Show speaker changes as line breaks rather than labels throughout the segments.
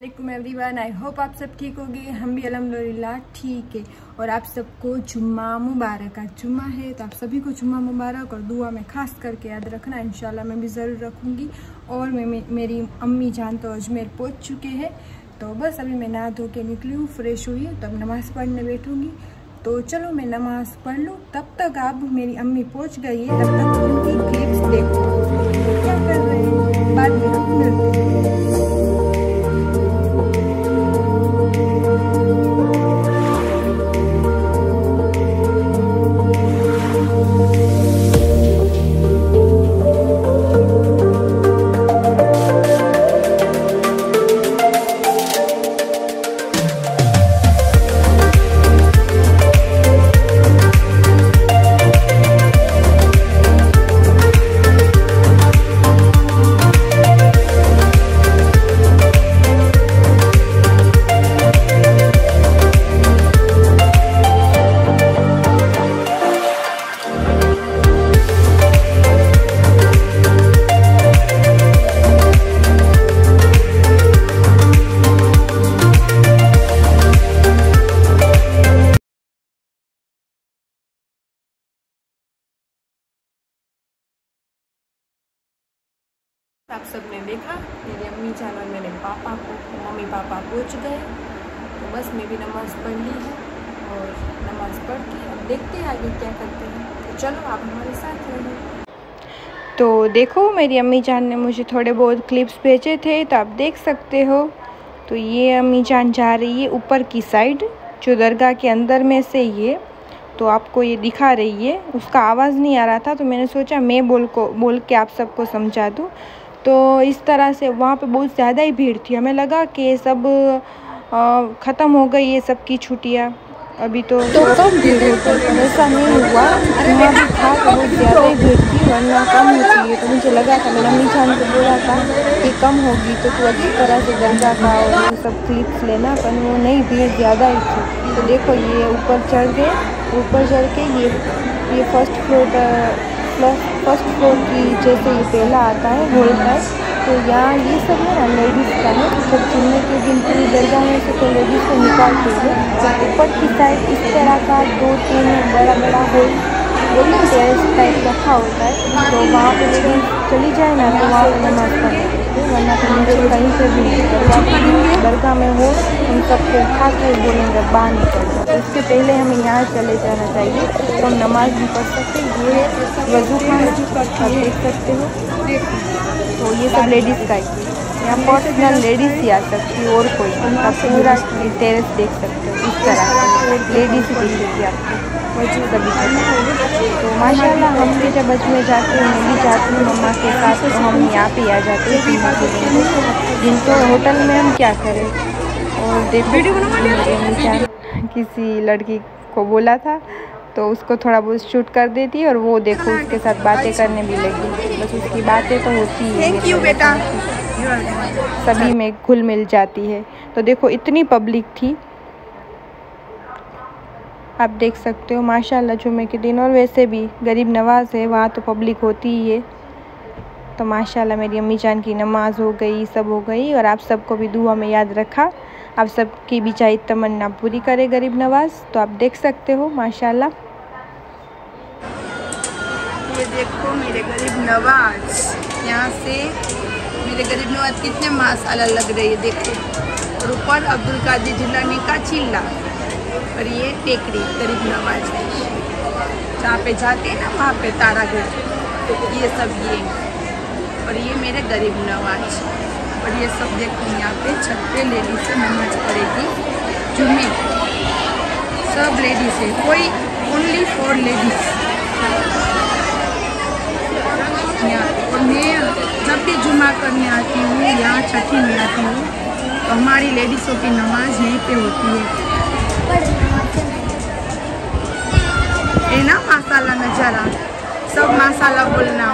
वालेकुम everyone, I hope आप सब ठीक होंगे। हम भी अल्हम्दुलिल्लाह ठीक है। और आप सबको जुम्मा मुबारक। आज जुम्मा है तो आप सभी को जुम्मा मुबारक। और दुआ में खास करके याद रखना, इंशाल्लाह मैं भी ज़रूर रखूँगी। और मेरी अम्मी जान तो अजमेर पहुँच चुके हैं, तो बस अभी मैं नहा धो के निकली हूँ, फ्रेश हुई हूँ, तो अब नमाज़ पढ़ने बैठूँगी। तो चलो मैं नमाज़ पढ़ लूँ, तब तक आप मेरी अम्मी पहुँच गई है, तब तक उनकी क्लिप्स देखो क्या कर रहे हैं, बाद में हम मिलते हैं। आप सबने देखा मेरी अम्मी जान और मेरे पापा को, मम्मी पापा पहुंच गए, तो बस मैं भी नमाज़ पढ़ ली है। और नमाज़ पढ़ के अब देखते हैं आगे क्या करते हैं। तो चलो आप हमारे साथ रहो। तो देखो मेरी अम्मी जान ने मुझे थोड़े बहुत क्लिप्स भेजे थे, तो आप देख सकते हो। तो ये अम्मी जान जा रही है ऊपर की साइड, जो दरगाह के अंदर में से ये, तो आपको ये दिखा रही है। उसका आवाज़ नहीं आ रहा था, तो मैंने सोचा मैं बोल के आप सबको समझा दूँ। तो इस तरह से वहाँ पे बहुत ज़्यादा ही भीड़ थी, हमें लगा कि सब ख़त्म हो गई ये सब की छुट्टियाँ अभी, तो कम भीड़ होती, पर ऐसा नहीं हुआ। वहाँ भी था तो बहुत ज़्यादा ही भीड़ थी, वरना कम होती है। तो मुझे लगा था, मैंने अम्मी जान को बोला था कि कम होगी तो तू अच्छी तरह से दरगाह का और वो सब क्लिप्स लेना, पर वो नहीं, भीड़ ज़्यादा ही थी। तो देखो ये ऊपर चढ़ गए, ऊपर चढ़ के ये फर्स्ट फ्लोर की जैसे ये पहला आता है हॉल का, तो यहाँ ये सब है ना लेडीज़ का है। जब जुम्मे के दिन पूरी दरगाह में से तो लेडीज़ को निकालते हैं, तो ऊपर की साइड इस तरह का 2-3 बड़ा हॉल बोलते टेरेस टाइप रखा होता है। तो वहाँ पे लेडीज चली जाए ना तो वहाँ पे नमाज़ पढ़ने देते, वरना तो नीचे कहीं से भी दरगाह में हो उन सबको उठा के बोलेंगे बाहर निकल। तो इससे पहले हमें यहाँ चले जाना चाहिए, तो हम नमाज़ भी पढ़ सकते। ये वज़ू खाना आप देख सकते हो। तो ये सब लेडीज़ का ही, यहाँ पर्सनल लेडीज़ ही आ सकती है, और कोई आप पूरा टेरेस देख सकते हो। इस तरह लेडीज़ ही दिखेगी आपको सभी। तो माशाल्लाह हम भी जब अजमेर जाते हैं, मैं भी जाती हूँ मम्मा के साथ, तो हम यहाँ पे आ जाते हैं जिनको होटल में हम क्या करें। और देखो किसी लड़की को बोला था तो उसको थोड़ा बहुत शूट कर देती है, और वो देखो उसके साथ बातें करने भी लगी। बस उसकी बातें तो होती है, थैंक यू बेटा, सभी में घुल मिल जाती है। तो देखो इतनी पब्लिक थी, आप देख सकते हो माशाल्लाह जुम्मे के दिन। और वैसे भी गरीब नवाज़ है, वहाँ तो पब्लिक होती ही है। तो माशाल्लाह मेरी अम्मी जान की नमाज़ हो गई, सब हो गई। और आप सबको भी दुआ में याद रखा, आप सबकी भी चाहे तमन्ना पूरी करे गरीब नवाज़। तो आप देख सकते हो माशाल्लाह।
ये देखो मेरे गरीब नवाज, यहाँ से मेरे गरीब नवाज कितने माशाल्लाह लग रही है, देखो। और ऊपर अब्दुल कादिर जिलानी का चिल्ला, और ये टेकरी गरीब नवाज है, जहाँ पे जाते हैं ना वहाँ पे तारागढ़, ये सब ये। और ये मेरे गरीब नवाज, और ये सब देखो यहाँ पे छत पे लेडीज से नमाज पढ़ेगी जुम्मे, सब लेडीज है, कोई ओनली फॉर लेडीज यहाँ। और मैं जब भी जुम्मा करने आती हूँ, यहाँ छठी में आती हूँ, तो हमारी लेडीज़ों की नमाज यहीं पे होती है। ये ना माशाल्लाह नज़ारा, सब माशाल्लाह बोलना।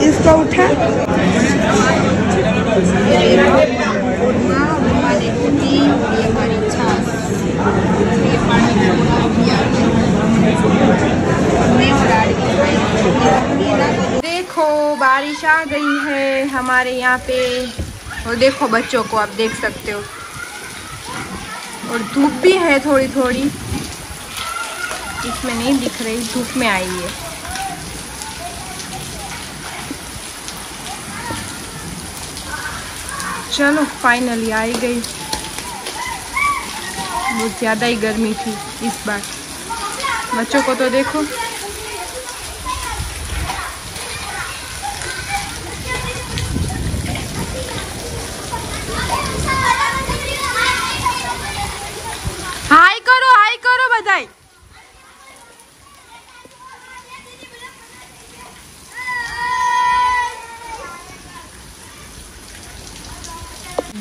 इसको उठा देखो बारिश आ गई है हमारे यहाँ पे। और देखो बच्चों को आप देख सकते हो। और धूप भी है थोड़ी थोड़ी, इसमें नहीं दिख रही, धूप में आई है। चलो फाइनली आई गई। बहुत ज़्यादा ही गर्मी थी इस बार। बच्चों को तो देखो। हाय करो बधाई।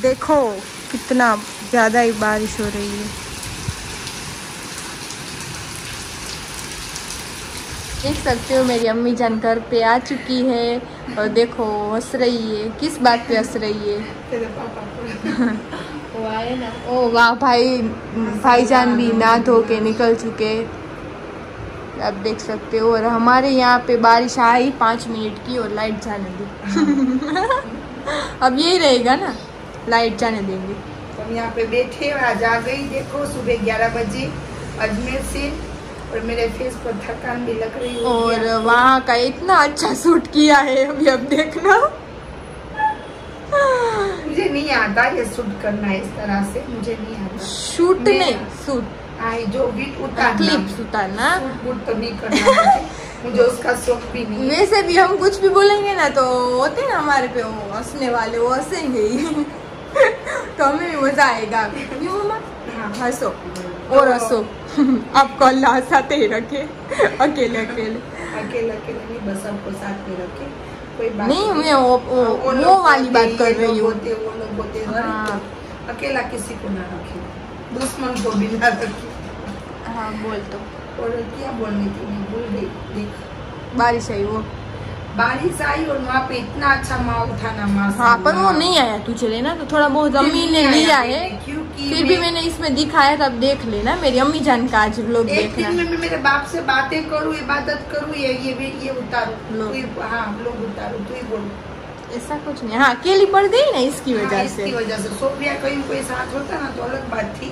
देखो कितना ज़्यादा ही बारिश हो रही है। देख सकते हो मेरी अम्मी जान घर पे आ चुकी है और देखो हंस रही है। किस बात पे हंस रही है? तेरे पापा वो आए ना। ओ वाह भाईजान भी नहा धो के निकल चुके, आप देख सकते हो। और हमारे यहाँ पे बारिश आई 5 मिनट की और लाइट जाने दी। अब यही रहेगा ना, लाइट जाने देंगे।
हम यहाँ पे बैठे, आज आ गई देखो सुबह 11 बजे अजमेर से। और मेरे फेस पर थकान भी लग रही है।
और वहाँ का इतना अच्छा शूट किया है अभी, अब देखना।
मुझे नहीं आता ये शूट करना इस तरह से, मुझे नहीं आता।
शूट नहीं, शूट
जो बीट उतारना,
क्लिप्स उतारना,
शूट तो नहीं करना मुझे उसका शौक भी नहीं।
वैसे भी हम कुछ भी बोलेंगे ना तो होते ना हमारे पे वो हंसने वाले, वो हंसेंगे ही। तो हमें भी मजा आएगा। क्यों मम्मा? हंसो और हंसो। आपको अल्लाह हंसाते ही रखे। अकेले अकेले
नहीं, बस सबको साथ में रखे। कोई बात
नहीं, मैं वो वाली बात कर रही हूँ।
वो लोग होते हैं, अकेला किसी को ना रखे, दुश्मन को भी ना रखे।
हाँ बोल तो।
और क्या बोलने की मैं भूल गई। देख
बारिश आई, वो
बारिश आई और वहाँ पे इतना अच्छा माहौल था ना माशाल्लाह।
हाँ पर वो नहीं आया तुझे लेना, तो थोड़ा बहुत अम्मी ने लिया है, फिर भी मैंने इसमें दिखाया था। अब देख लेना मेरी अम्मी जान का आज लोग देखना।
एक दिन में मेरे बाप से बातें करूँ, इबादत करूँ, ये उतारू, हाँ लोग उतारू, तू ही बोल।
ऐसा कुछ नहीं। हाँ अकेली पड़ गई ना इसकी वजह से।
सोफिया कहीं कोई साथ होता ना तो अलग बात थी।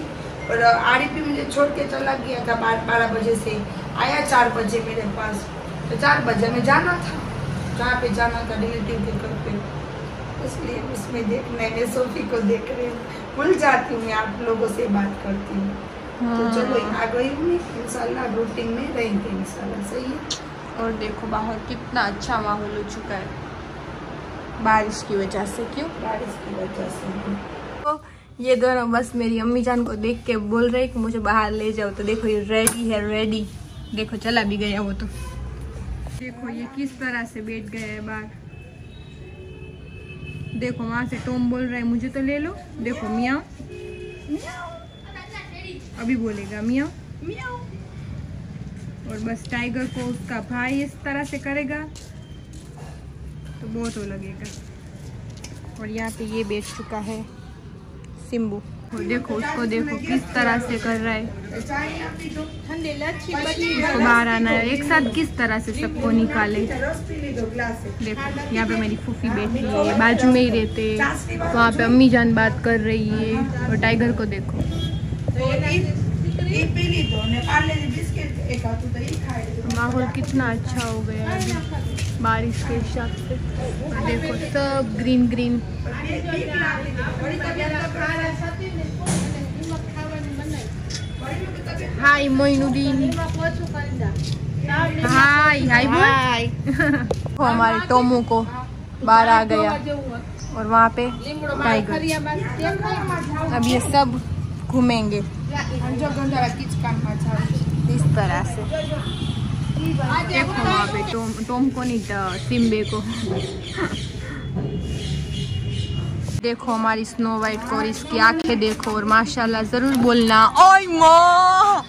और आरिफ भी मुझे छोड़ के चला गया था 12 बजे से, आया 4 बजे मेरे पास। तो 4 बजे में जाना था, जहाँ पे जाना था रिलेटिव के घर पे, इसलिए उसमें देखना है। मैं सोफी को देख रही हूँ, भूल जाती हूँ, मैं आप लोगों से बात करती हूँ। तो चलो आ गई हूँ, इंशाल्लाह रूटीन में रहेंगे इंशाल्लाह। सही है।
और देखो बाहर कितना अच्छा माहौल हो चुका है बारिश की वजह से। क्यों?
बारिश की वजह से।
तो ये दोनों बस मेरी अम्मी जान को देख के बोल रहे कि मुझे बाहर ले जाओ। तो देखो ये रेडी है, रेडी। देखो चला भी गया वो। तो देखो ये किस तरह से बैठ गया है बाहर। देखो वहां से टॉम बोल रहा है मुझे तो ले लो। देखो मियाओ, अभी बोलेगा मियाओ मियाओ। और बस टाइगर को उसका भाई इस तरह से करेगा तो बहुत वो लगेगा। और यहाँ पे ये बैठ चुका है सिम्बू। और देखो उसको, देखो किस तरह से कर रहा है। उसको बाहर आना है, एक साथ किस तरह से सबको निकाले। देखो यहाँ पे मेरी फूफी बैठी है, बाजू में ही रहते, वहाँ पे अम्मी जान बात कर रही है। और टाइगर को देखो, माहौल कितना अच्छा हो गया है बारिश के हिसाब से। और देखो सब ग्रीन ग्रीन।
हाय मोइनुद्दीन, हाय हाय हाय। वो हमारे टोमू को बाहर आ गया और वहाँ पे टाइगर। अब ये सब घूमेंगे इस तरह से। देखो वहाँ पे टोम को नहीं सिम्बे को। देखो हमारी स्नो वाइट को और इसकी आंखें देखो और माशाल्लाह जरूर बोलना ओय माँ।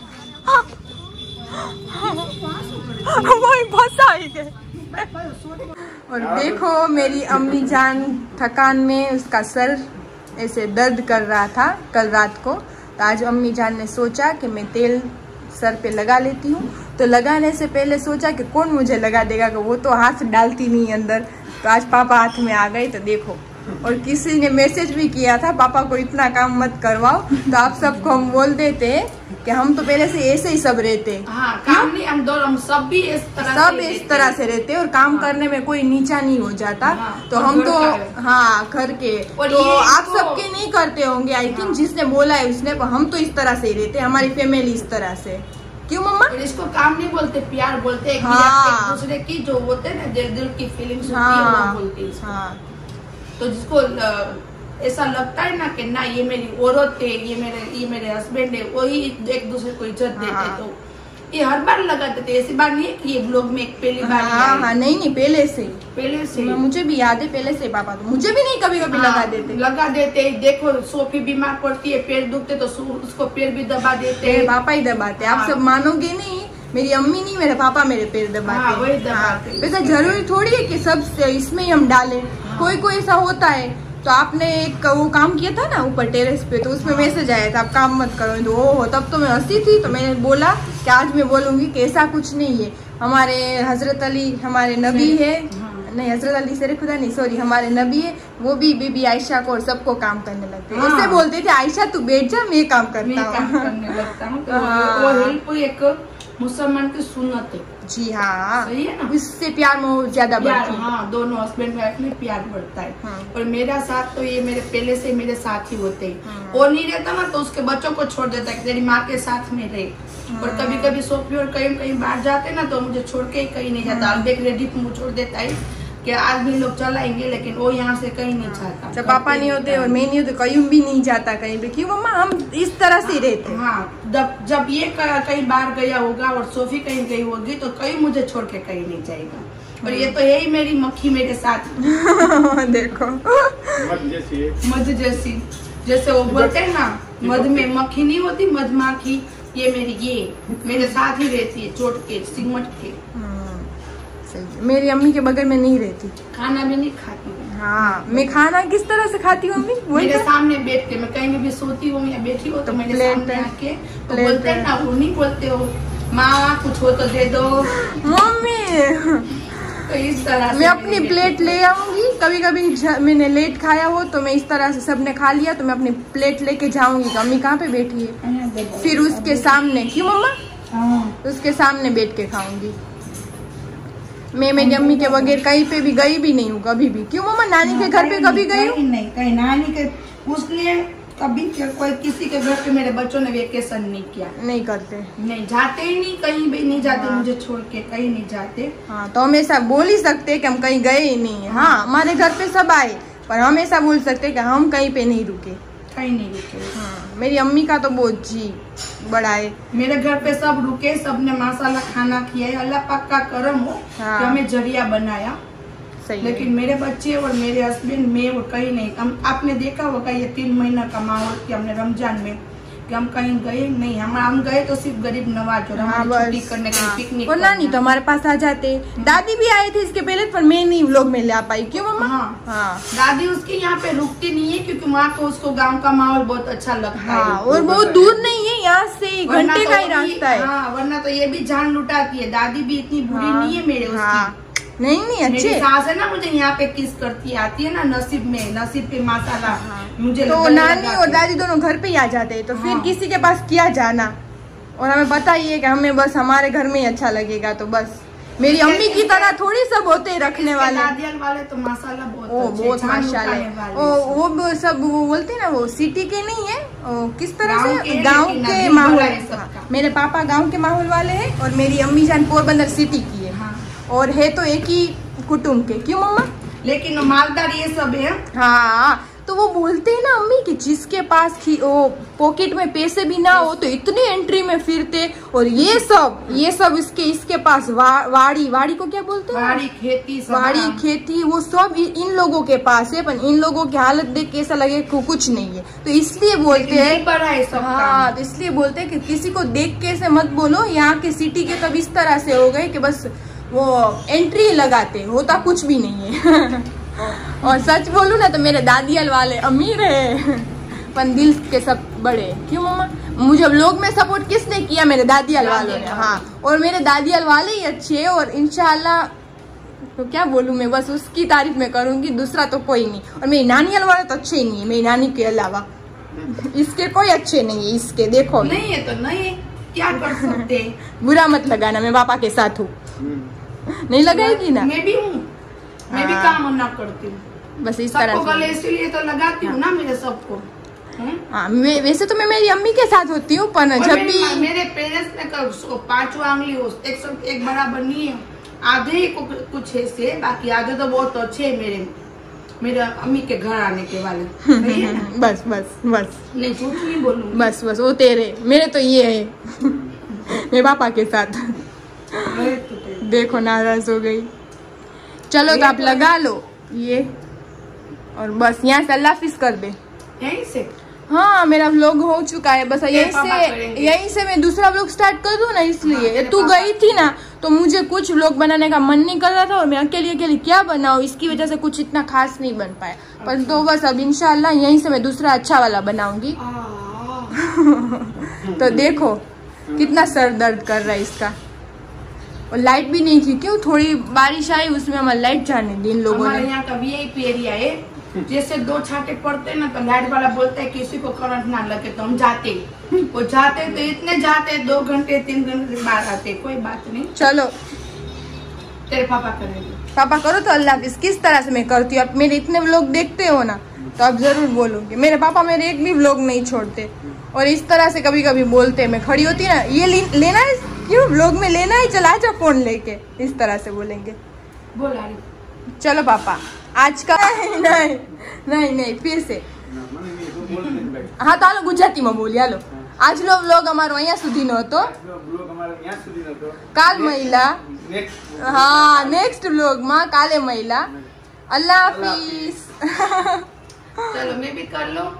और देखो मेरी अम्मी जान थकान में उसका सर ऐसे दर्द कर रहा था कल रात को, तो आज अम्मी जान ने सोचा कि मैं तेल सर पे लगा लेती हूँ। तो लगाने से पहले सोचा कि कौन मुझे लगा देगा, कि वो तो हाथ डालती नहीं अंदर। तो आज पापा हाथ में आ गए। तो देखो, और किसी ने मैसेज भी किया था पापा को इतना काम मत करवाओ, तो आप सबको हम बोल देते हैं कि हम तो पहले से ऐसे ही सब रहते।
हाँ, काम नहीं, हम सब भी इस तरह से
रहते और काम करने में कोई नीचा नहीं हो जाता। तो हम तो घर के तो आप सबके नहीं करते होंगे आई थिंक, जिसने बोला है उसने, हम तो इस तरह से ही रहते, हमारी फैमिली इस तरह से। क्यों मम्मा?
इसको काम नहीं बोलते, प्यार बोलते हैं। एक दूसरे की जो होते हैं ना दिल की फीलिंग्स होती है वो बोलते हैं। तो जिसको ऐसा लगता है ना कि ना ये मेरी औरत है, ये मेरे हस्बैंड है, वही एक दूसरे को इज्जत देते। तो ये हर बार लगाते थे, ऐसी बार नहीं है कि ये ब्लॉग में एक पहली बार।
नहीं पहले से मुझे भी याद है, पहले से पापा तो मुझे भी नहीं कभी लगा देते। देखो सोफी बीमार पड़ती है, पैर दुखते तो उसको पैर भी दबा देते, पापा ही दबाते। आप सब मानोगे नहीं, मेरी अम्मी नहीं मेरे पापा मेरे पैर दबाते। वैसा जरूरी थोड़ी है कि सब इसमें ही हम डालें। कोई ऐसा होता है। तो आपने एक वो काम किया था ना ऊपर टेरेस पे, तो उसमें मैसेज आया था आप काम मत करो। तो ओहो, तब तो मैं हंसी थी। तो मैंने बोला कि आज मैं बोलूंगी कि ऐसा कुछ नहीं है। हमारे हजरत अली हमारे नबी है, नहीं हजरत अली शेर खुदा नहीं, सॉरी, हमारे नबी है, वो भी बीबी आयशा को और सबको काम करने लगते हैं। ऐसे बोलते थे, आयशा तू बैठ जा, मैं काम करता हूँ।
एक मुसलमान की सुन्नत है।
जी हाँ,
सही है ना।
इससे प्यार में ज्यादा बढ़ता है।
हाँ, दोनों हस्बैंड वाइफ में प्यार बढ़ता है। और मेरा साथ तो ये मेरे पहले से मेरे साथ ही होते हैं। और नहीं रहता ना तो उसके बच्चों को छोड़ देता है, तेरी माँ के साथ में रहे। और कभी कभी सोफी और कहीं बाहर जाते ना तो मुझे छोड़ के ही कहीं नहीं जाता। अलबेक रेडी मुझे छोड़ देता है कि आज भी लोग चलाएंगे, लेकिन वो यहाँ से कहीं नहीं जाता।
जब पापा नहीं होते और मैं नहीं होती कहीं भी नहीं जाता कहीं भी। क्यों मम्मा? हम इस तरह से रहते हैं।
हाँ, जब ये कहीं बाहर गया होगा और सोफी कहीं गई होगी तो कहीं मुझे छोड़ के कहीं नहीं जाएगा। और ये तो यही मेरी मक्खी मेरे साथ
देखो
मध जैसी, जैसे वो बोलते हैं ना मध में मक्खी नहीं होती, मधमाखी, ये मेरे साथ ही रहती है, चोट के सिमट के।
मेरी अम्मी के बगैर मैं नहीं रहती,
खाना भी नहीं खाती।
हाँ, मैं खाना किस तरह से खाती हूँ अम्मी?
मेरे सामने बैठ के, मैं कहीं भी सोती हूँ या बैठी हो तो मेरे सामने आके तो बोलते हैं ना, वो नहीं बोलते हो माँ कुछ हो तो दे दो
मम्मी।
तो इस तरह से
मैं अपनी प्लेट ले आऊंगी। कभी कभी मैंने लेट खाया हो तो मैं इस तरह से सबने खा लिया तो मैं अपनी प्लेट लेके जाऊंगी तो अम्मी कहाँ पे बैठी है, फिर उसके सामने। क्यों मम्मा? उसके सामने बैठ के खाऊंगी मैं। मेरी अम्मी के बगैर कहीं पे भी गई भी नहीं हूँ कभी भी। क्यों मम्मा? नानी के घर पे कभी गई हूँ
नहीं, कहीं नानी के उसलिए कभी कोई किसी के घर पे मेरे बच्चों ने वेकेशन नहीं किया। नहीं
करते,
नहीं जाते ही नहीं, कहीं भी नहीं जाते। मुझे छोड़ के कहीं नहीं जाते।
हाँ, तो हम ऐसा बोल ही सकते हैं कि हम कहीं गए ही नहीं है। हाँ, हमारे घर पे सब आए पर हम ऐसा बोल सकते हैं कि हम कहीं पे नहीं रुके,
कहीं नहीं रुके।
हाँ, मेरी अम्मी का तो बहुत जी बड़ा है।
मेरे घर पे सब रुके, सबने माशाल्लाह खाना किया है। अल्लाह पाक का करम हो कि हमें जरिया बनाया।
सही
लेकिन मेरे बच्चे और मेरे हस्बैंड में वो कहीं नहीं। आपने देखा होगा ये 3 महीना का माहौल कि हमने रमजान में कि हम कहीं गए नहीं। हम गए तो सिर्फ गरीब नवाज और छुट्टी करने के लिए, पिकनिक।
और नानी तो हमारे पास आ जाते, दादी भी आए थे इसके पहले, पर मैं नहीं व्लॉग में ला पाई। क्यों मम्मा?
हाँ, दादी उसकी यहाँ पे रुकती नहीं है क्योंकि वहाँ को उसको गांव का माहौल बहुत अच्छा लगता है।
और बहुत दूर नहीं है यहाँ से, घंटे का ही रास्ता है।
हाँ, वरना तो ये भी जान लुटाती है। दादी भी इतनी बुरी नहीं है मेरे उसकी।
नहीं अच्छे।
सास है ना, मुझे यहाँ पे किस करती आती है ना, नसीब पे माशाल्लाह। मुझे
तो नानी और दादी दोनों घर पे ही आ जाते हैं तो फिर किसी के पास क्या जाना। और हमें पता ही है कि हमें बस हमारे घर में ही अच्छा लगेगा। तो बस मेरी अम्मी की तरह थोड़ी सब होते हैं रखने वाले।
दादियाल वाले तो माशाल्लाह
बहुत माशाल्लाह। वो सब वो बोलते हैं ना, वो सिटी के नहीं है, किस तरह से गांव के माहौल। मेरे पापा गांव के माहौल वाले हैं और मेरी अम्मी जान पोरबंदर सिटी की है। हाँ। और है तो एक ही कुटुंब के। क्यों मम्मा?
लेकिन मालदार ये सब है।
हाँ, तो वो बोलते हैं ना अम्मी कि जिसके पास पॉकेट में पैसे भी ना हो तो इतने एंट्री में फिरते, और ये सब इसके पास वाड़ी को क्या बोलते हैं? वाड़ी खेती वो सब इन लोगों के पास है। पर इन लोगों की हालत देख के ऐसा लगे कुछ नहीं है, तो इसलिए बोलते हैं। हाँ, तो इसलिए बोलते हैं कि किसी को देख के ऐसे मत बोलो। यहाँ के सिटी के तब इस तरह से हो गए कि बस वो एंट्री लगाते, होता कुछ भी नहीं है। और सच बोलूं ना तो मेरे दादियाल वाले अमीर है, पर दिल के सब बड़े। क्यों मम्मा? मुझे व्लॉग में सपोर्ट किसने किया? मेरे दादियाल वालों ने। हाँ, और मेरे दादियाल वाले ही अच्छे हैं, और इंशाल्लाह तो क्या बोलूं मैं, बस उसकी तारीफ में करूंगी, दूसरा तो कोई नहीं। और मेरी नानियाल वाले तो अच्छे ही नहीं है, मेरी नानी के अलावा इसके कोई अच्छे नहीं है। इसके देखो
नहीं है तो नहीं, क्या कर सकते।
बुरा मत लगाना, मैं पापा के साथ हूँ। नहीं लगाएगी ना?
मैं भी हूँ, मैं भी काम ना करती हूँ,
बस इस तरह से
गले इसीलिए तो लगाती हूँ ना मेरे सबको।
हाँ, वैसे तो मैं मेरी अम्मी के साथ होती हूँ, पर जब भी
मेरे पेरेंट्स ने 5वां अंगुली 101 बराबर नहीं है, आधे ही कुछ है से, बाकी आधे तो बहुत अच्छे है मेरे अम्मी के घर आने के वाले।
बस बस बस,
नहीं झूठ नहीं बोलूँ,
बस बस वो तेरे, मेरे तो ये है मेरे पापा के साथ। देखो नाराज हो गई। चलो तो आप लगा लो ये, और बस यहाँ से अल्लाह हाफिज कर दे।
यहीं से?
हाँ, मेरा व्लॉग हो चुका है, बस यहीं से मैं दूसरा व्लॉग स्टार्ट कर दूँ ना, इसलिए। तू गई थी ना तो मुझे कुछ व्लॉग बनाने का मन नहीं कर रहा था, और मैं अकेली क्या बनाऊँ, इसकी वजह से कुछ इतना खास नहीं बन पाया। पर तो बस अब इंशाल्लाह यहीं से मैं दूसरा अच्छा वाला बनाऊंगी। तो देखो कितना सर दर्द कर रहा है इसका। और लाइट भी नहीं थी, क्यों? थोड़ी बारिश आई, उसमें हमारी लाइट जाने दी इन लोगों ने।
यहाँ का VIP एरिया है, जैसे 2 छाटे पड़ते ना तो लाइट वाला बोलता है किसी को करंट ना लगे, तो हम जाते, वो जाते तो इतने जाते 2 घंटे 3 घंटे बाद आते। कोई बात नहीं,
चलो
तेरे पापा करेंगे।
पापा करो तो अल्लाह हाफिज। किस तरह से मैं करती हूँ, आप मेरे इतने व्लॉग देखते हो ना, तो आप जरूर बोलोगे। मेरे पापा मेरे एक भी व्लॉग नहीं छोड़ते, और इस तरह से कभी कभी बोलते, मैं खड़ी होती ना, ये लेना है क्यों व्लॉग में, लेना है, चला जा फोन लेके, इस तरह से बोलेंगे।
बोला
चलो पापा आज का नहीं फिर से हाँ तो गुजराती में बोली। हालो, आज लो व्लॉग અમારો અહીંયા સુધી નો હતો, કાલ મહિલા। हाँ, नेक्स्ट व्लॉग में काले महिला। अल्लाह हाफिज।
चलो मैं भी कर लो।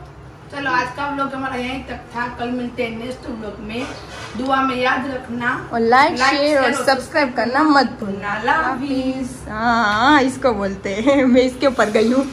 चलो आज का व्लॉग हमारा यहीं तक था, कल मिलते हैं नेक्स्ट व्लॉग में। दुआ में याद रखना,
और लाइक शेयर और सब्सक्राइब करना मत भूलना।
अल्लाह हाफिज।
हाँ, इसको बोलते हैं, मैं इसके ऊपर गई हूँ।